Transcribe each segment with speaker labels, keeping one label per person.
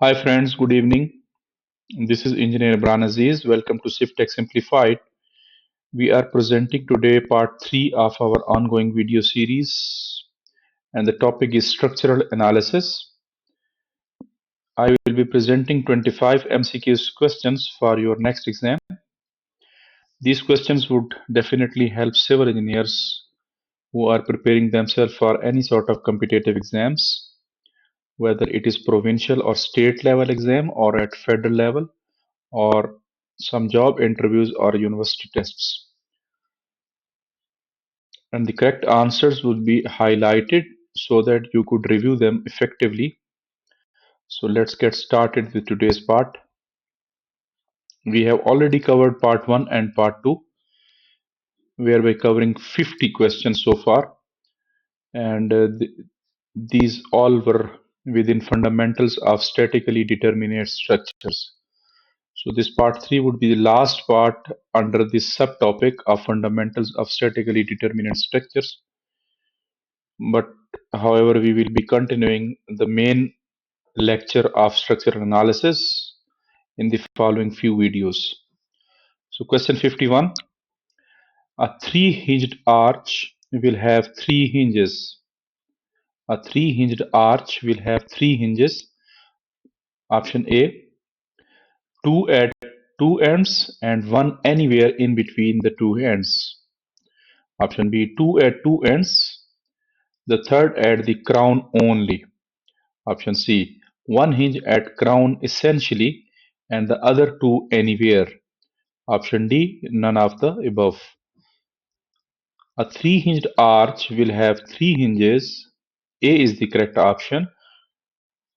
Speaker 1: Hi friends, good evening. This is Engineer Imran Aziz. Welcome to CivTech Simplified. We are presenting today part 3 of our ongoing video series, and the topic is structural analysis. I will be presenting 25 MCQs questions for your next exam. These questions would definitely help civil engineers who are preparing themselves for any sort of competitive exams, whether it is provincial or state level exam or at federal level, or some job interviews or university tests. And the correct answers would be highlighted so that you could review them effectively. So let's get started with today's part. We have already covered part 1 and part 2, where we're covering 50 questions so far. And these all were within fundamentals of statically determinate structures. So this part 3 would be the last part under this subtopic of fundamentals of statically determinate structures. But however, we will be continuing the main lecture of structural analysis in the following few videos. So question 51, a three-hinged arch will have three hinges. A three-hinged arch will have three hinges. Option A, two at two ends and one anywhere in between the two ends. Option B, two at two ends, the third at the crown only. Option C, one hinge at crown essentially and the other two anywhere. Option D, none of the above. A three-hinged arch will have three hinges. A is the correct option.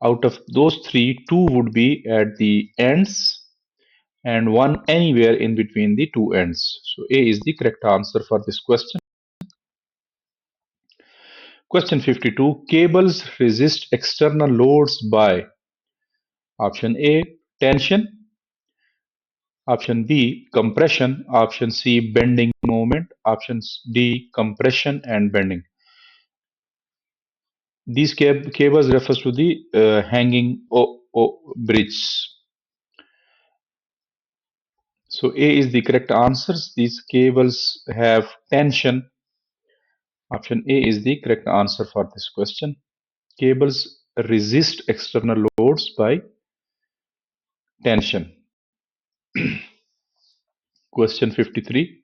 Speaker 1: Out of those three, two would be at the ends and one anywhere in between the two ends. So A is the correct answer for this question. Question 52. Cables resist external loads by option A, tension, option B, compression, option C, bending moment, option D, compression and bending. These cables refers to the hanging bridge. So A is the correct answers. These cables have tension. Option A is the correct answer for this question. Cables resist external loads by tension. Question 53.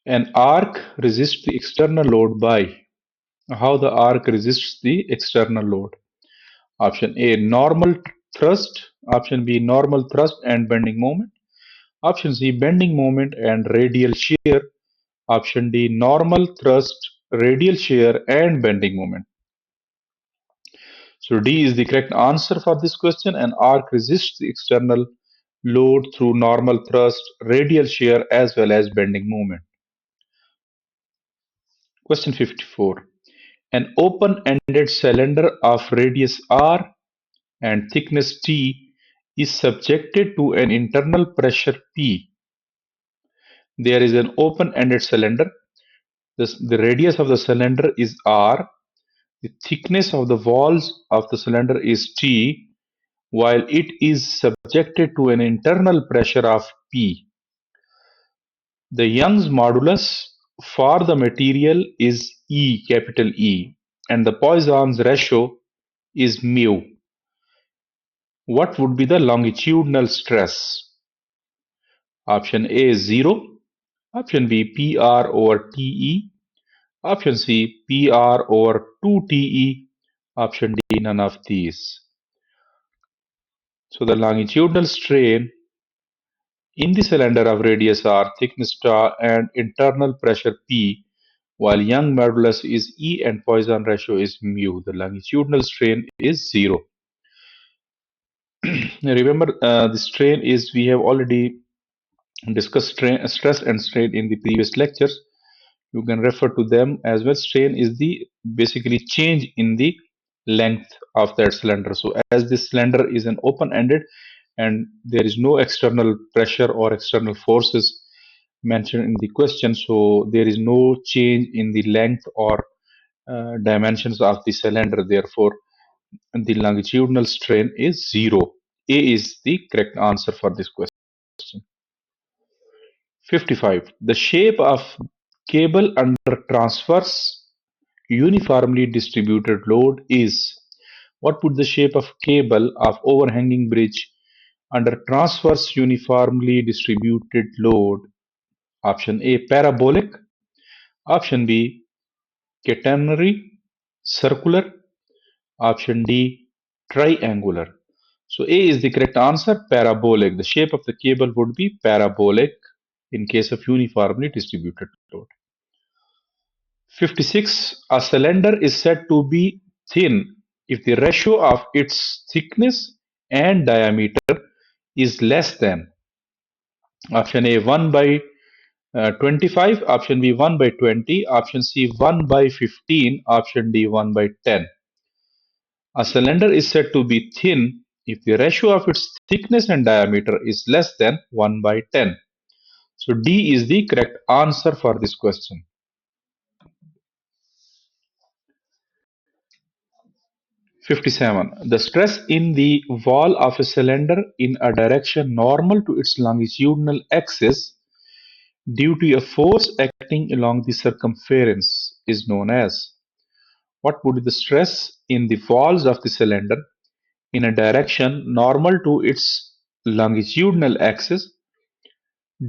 Speaker 1: An arc resists the external load by. How the arc resists the external load? Option A, normal thrust. Option B, normal thrust and bending moment. Option C, bending moment and radial shear. Option D, normal thrust, radial shear and bending moment. So D is the correct answer for this question. An arc resists the external load through normal thrust, radial shear as well as bending moment. Question 54. An open-ended cylinder of radius r and thickness T is subjected to an internal pressure P. There is an open-ended cylinder. The radius of the cylinder is r. The thickness of the walls of the cylinder is T, while it is subjected to an internal pressure of P. The Young's modulus for the material is E, capital E, and the Poisson's ratio is mu. What would be the longitudinal stress? Option A is 0, option B PR over TE, option C PR over 2TE, option D none of these. So the longitudinal strain in the cylinder of radius r, thickness star and internal pressure P, while Young modulus is E and Poisson ratio is mu. The longitudinal strain is 0. Remember, the strain is, we have already discussed stress and strain in the previous lectures. You can refer to them as well. Strain is the basically change in the length of that cylinder. So as this cylinder is an open-ended and there is no external pressure or external forces mentioned in the question, so there is no change in the length or dimensions of the cylinder. Therefore, the longitudinal strain is 0. A is the correct answer for this question. 55. The shape of cable under transverse uniformly distributed load is. What would the shape of cable of overhanging bridge under transverse uniformly distributed load? Option A, parabolic. Option B, catenary, circular. Option D, triangular. So A is the correct answer, parabolic. The shape of the cable would be parabolic in case of uniformly distributed load. 56. A cylinder is said to be thin if the ratio of its thickness and diameter is less than. Option A, 1 by 25. Option B, 1 by 20. Option C, 1 by 15. Option D, 1 by 10. A cylinder is said to be thin if the ratio of its thickness and diameter is less than 1 by 10. So D is the correct answer for this question. 57. The stress in the wall of a cylinder in a direction normal to its longitudinal axis due to a force acting along the circumference is known as. What would be the stress in the walls of the cylinder in a direction normal to its longitudinal axis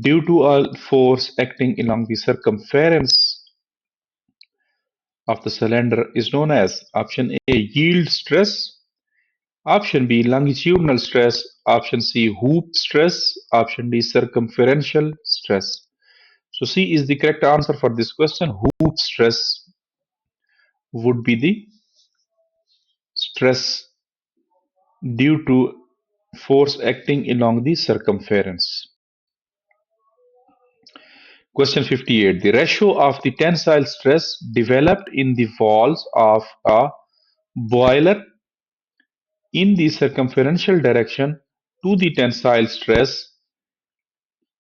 Speaker 1: due to a force acting along the circumference of the cylinder is known as? Option A, yield stress. Option B, longitudinal stress. Option C, hoop stress. Option D, circumferential stress. So C is the correct answer for this question. Hoop stress would be the stress due to force acting along the circumference. Question 58. The ratio of the tensile stress developed in the walls of a boiler in the circumferential direction to the tensile stress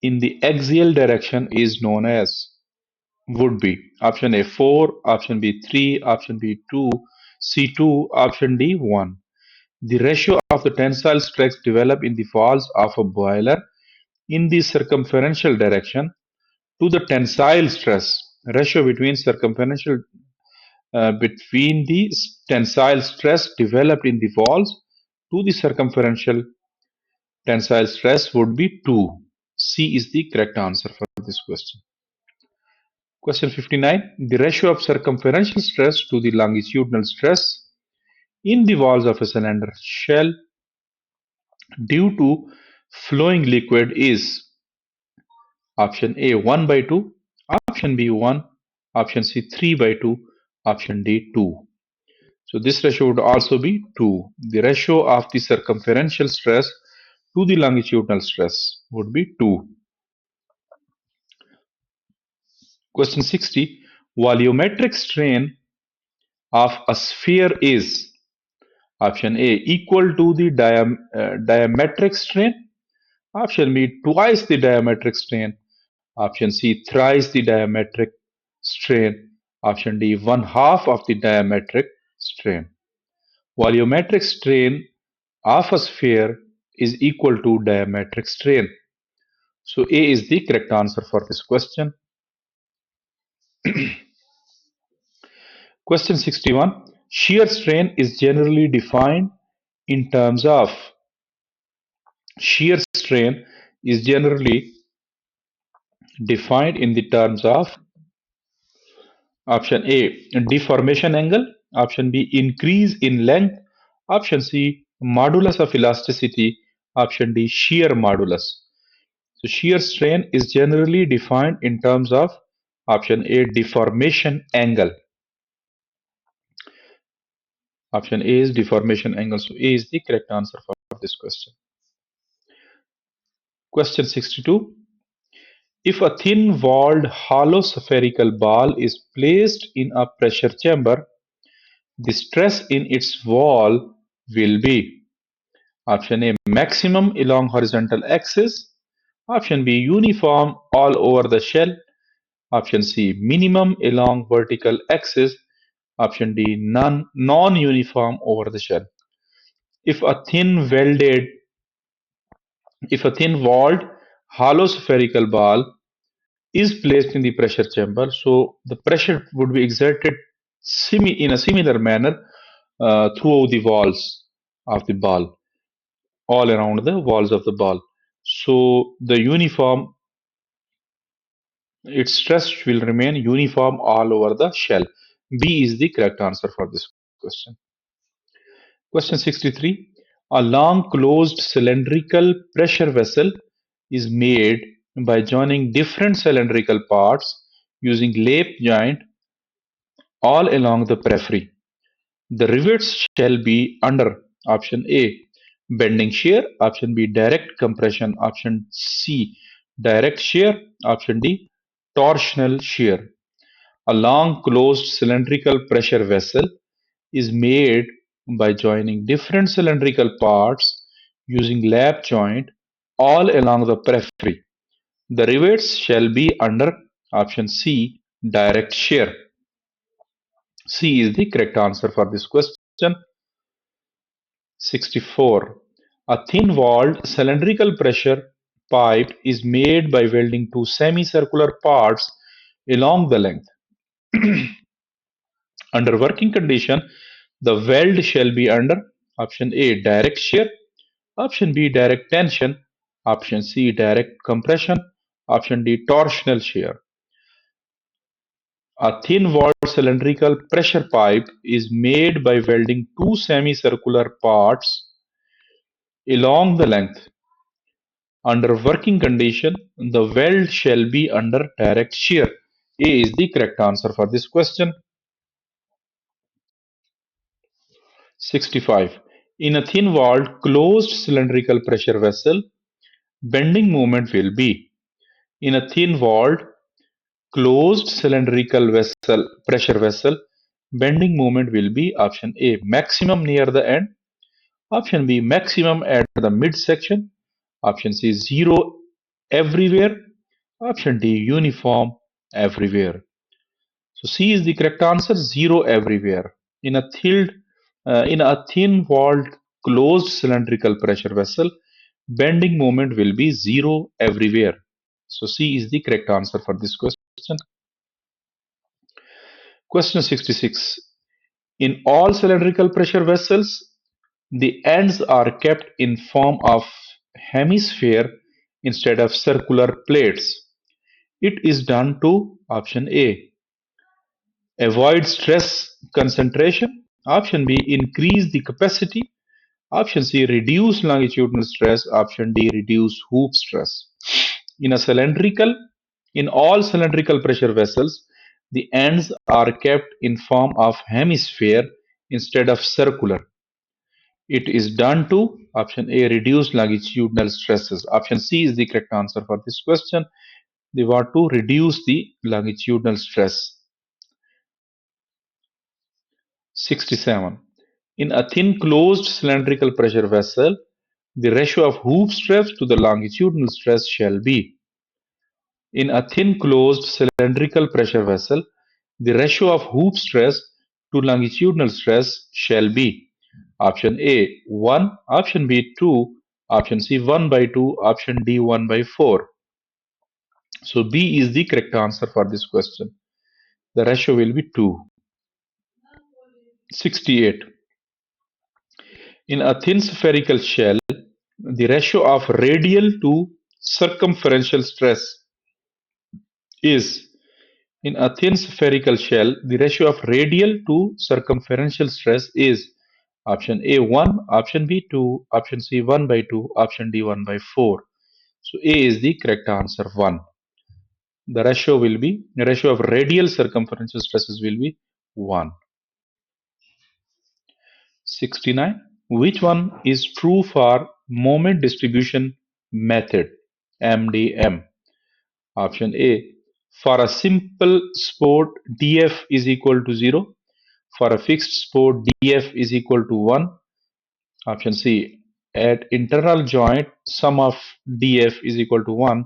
Speaker 1: in the axial direction is known as. Would be option A 4, option B 3, option B 2, C 2, option D 1. The ratio of the tensile stress developed in the walls of a boiler in the circumferential direction to the tensile stress ratio between the tensile stress developed in the walls to the circumferential tensile stress would be 2. C is the correct answer for this question. Question 59. The ratio of circumferential stress to the longitudinal stress in the walls of a cylinder shell due to flowing liquid is. Option A 1 by 2, option B 1, option C 3 by 2, option D 2. So this ratio would also be 2. The ratio of the circumferential stress to the longitudinal stress would be 2. Question 60. Volumetric strain of a sphere is. Option A equal to the diametric strain. Option B twice the diametric strain. Option C thrice the diametric strain. Option D 1/2 of the diametric strain. Volumetric strain of a sphere is equal to diametric strain. So A is the correct answer for this question. Question 61. Shear strain is generally defined in terms of. Shear strain is generally defined in the terms of. Option A, deformation angle. Option B, increase in length. Option C, modulus of elasticity. Option D, shear modulus. So shear strain is generally defined in terms of. Option A, deformation angle. Option A is deformation angle. So A is the correct answer for this question. Question 62. If a thin-walled hollow spherical ball is placed in a pressure chamber, the stress in its wall will be. Option A, maximum along horizontal axis. Option B, uniform all over the shell. Option C, minimum along vertical axis. Option D, non-uniform over the shell. If a thin welded, if a thin walled hollow spherical ball is placed in the pressure chamber, so the pressure would be exerted in a similar manner throughout the walls of the ball, all around the walls of the ball. So the uniform, its stress will remain uniform all over the shell. B is the correct answer for this question. Question 63. A long closed cylindrical pressure vessel is made by joining different cylindrical parts using lap joint all along the periphery. The rivets shall be under option A, bending shear, option B, direct compression, option C, direct shear, option D, torsional shear. A long closed cylindrical pressure vessel is made by joining different cylindrical parts using lap joint all along the periphery. The rivets shall be under option C, direct shear. C is the correct answer for this question. 64. A thin-walled cylindrical pressure pipe is made by welding two semicircular parts along the length. Under working condition, the weld shall be under option A, direct shear, option B, direct tension, option C, direct compression, option D, torsional shear. A thin-walled cylindrical pressure pipe is made by welding two semicircular parts along the length. Under working condition, the weld shall be under direct shear. A is the correct answer for this question. 65. In a thin-walled closed cylindrical pressure vessel, bending moment will be. In a thin-walled closed cylindrical pressure vessel, bending moment will be option A, maximum near the end, option B, maximum at the midsection, option C, zero everywhere, option D, uniform everywhere. So C is the correct answer, zero everywhere. In a thin-walled closed cylindrical pressure vessel, bending moment will be zero everywhere. So C is the correct answer for this question. Question 66. In all cylindrical pressure vessels, the ends are kept in form of hemisphere instead of circular plates. It is done to option A, avoid stress concentration, option B, increase the capacity, option C, reduce longitudinal stress, option D, reduce hoop stress. In a cylindrical, in all cylindrical pressure vessels, the ends are kept in form of hemisphere instead of circular. It is done to option A, reduce longitudinal stresses. Option C is the correct answer for this question. They want to reduce the longitudinal stress. 67. In a thin closed cylindrical pressure vessel, the ratio of hoop stress to the longitudinal stress shall be. In a thin closed cylindrical pressure vessel, the ratio of hoop stress to longitudinal stress shall be option A 1, option B 2, option C 1 by 2, option D 1 by 4. So B is the correct answer for this question. The ratio will be 2. 68. In a thin spherical shell, the ratio of radial to circumferential stress is. In a thin spherical shell, the ratio of radial to circumferential stress is option A 1, option B 2, option C 1 by 2, option D 1 by 4. So A is the correct answer, 1. The ratio of radial circumferential stresses will be 1. 69. Which one is true for moment distribution method, MDM? Option A. For a simple sport, df is equal to 0. For a fixed sport, df is equal to 1. Option C. At internal joint, sum of df is equal to 1.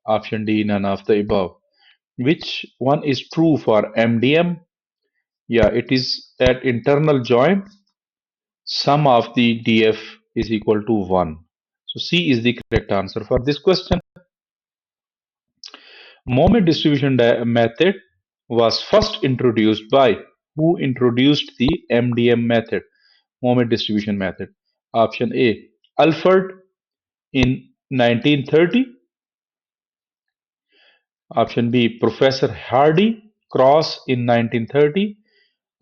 Speaker 1: Option D. None of the above. Which one is true for MDM? Yeah, it is at internal joint, sum of the DF is equal to 1. So C is the correct answer for this question. Moment distribution method was first introduced by who introduced the MDM method, moment distribution method? Option A, Alford in 1930. Option B, Professor Hardy Cross in 1930.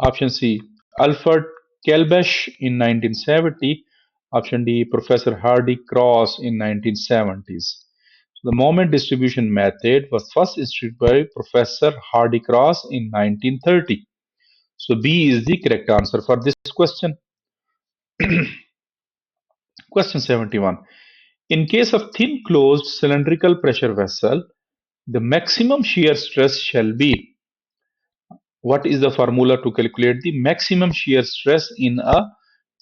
Speaker 1: Option C, Alfred Kelbesh in 1970. Option D, Professor Hardy Cross in 1970s. The moment distribution method was first introduced by Professor Hardy Cross in 1930. So B is the correct answer for this question. Question 71. In case of thin closed cylindrical pressure vessel, the maximum shear stress shall be. What is the formula to calculate the maximum shear stress in a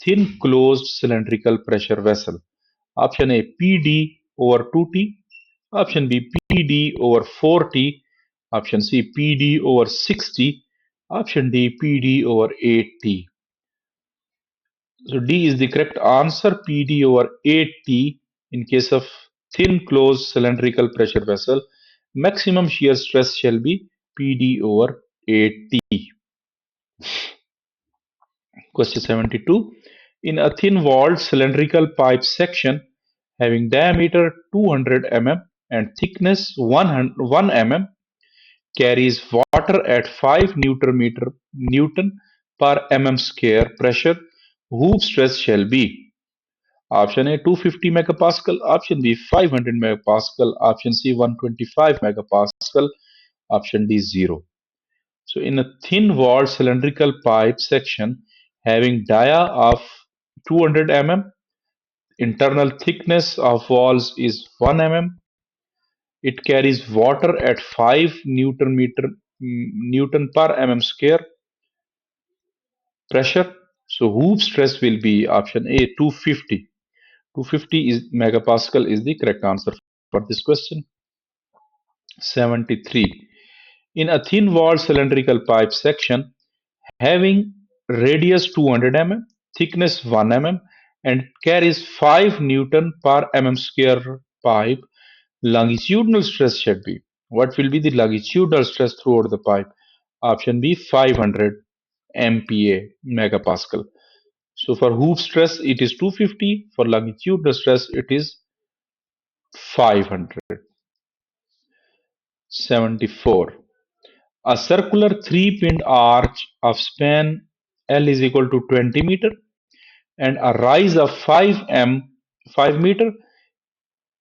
Speaker 1: thin closed cylindrical pressure vessel? Option A, PD over 2T. Option B, PD over 4T. Option C, PD over 60. Option D, PD over 8T. So D is the correct answer, PD over 8T. In case of thin closed cylindrical pressure vessel, maximum shear stress shall be PD over 8T. Question 72. In a thin walled cylindrical pipe section having diameter 200 mm and thickness 1 mm, carries water at 5 Newton per mm square pressure, whose stress shall be. Option A, 250 megapascal. Option B, 500 megapascal. Option C, 125 megapascal. Option D, 0. So in a thin walled cylindrical pipe section having dia of 200 mm, internal thickness of walls is 1 mm, it carries water at 5 Newton per mm square pressure. So hoop stress will be option A, 250. 250 is megapascal is the correct answer for this question. 73. In a thin walled cylindrical pipe section having radius 200 mm, thickness 1 mm, and carries 5 Newton per mm square pipe, longitudinal stress should be. What will be the longitudinal stress throughout the pipe? Option B, 500 MPa, megapascal. So for hoop stress, it is 250. For longitudinal stress, it is 500. 74. A circular three-pinned arch of span L is equal to 20 meter and a rise of 5 meter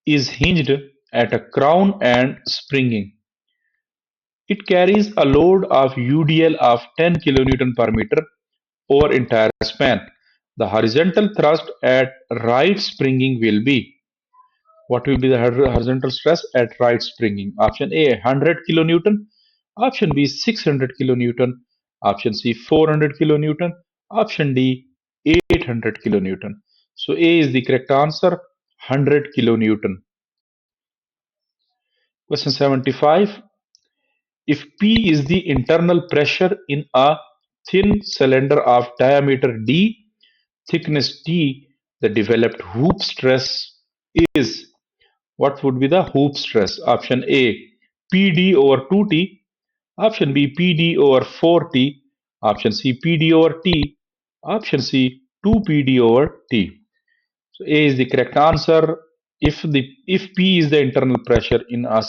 Speaker 1: is hinged at a crown and springing. It carries a load of UDL of 10 kilonewton per meter over entire span. The horizontal thrust at right springing will be. What will be the horizontal stress at right springing? Option A, 100 kilonewton. Option B, 600 kilonewton. Option C, 400 kilonewton. Option D, 800 kilonewton. So A is the correct answer, 100 kilonewton. Question 75. If P is the internal pressure in a thin cylinder of diameter D, thickness T, the developed hoop stress is. What would be the hoop stress? Option A, PD over 2T. Option B, PD over 4T. Option C, PD over T. Option C, 2PD over T. So A is the correct answer. If P is the internal pressure in a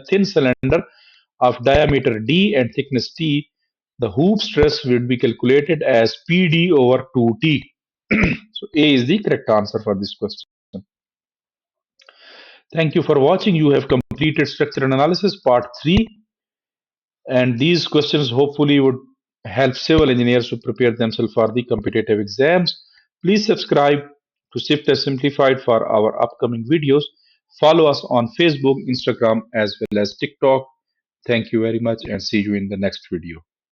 Speaker 1: thin cylinder of diameter D and thickness T, the hoop stress will be calculated as PD over 2T. So A is the correct answer for this question. Thank you for watching. You have completed structural analysis part 3, and these questions hopefully would help civil engineers to prepare themselves for the competitive exams. Please subscribe to CivTech Simplified for our upcoming videos. Follow us on Facebook, Instagram, as well as TikTok. Thank you very much and see you in the next video.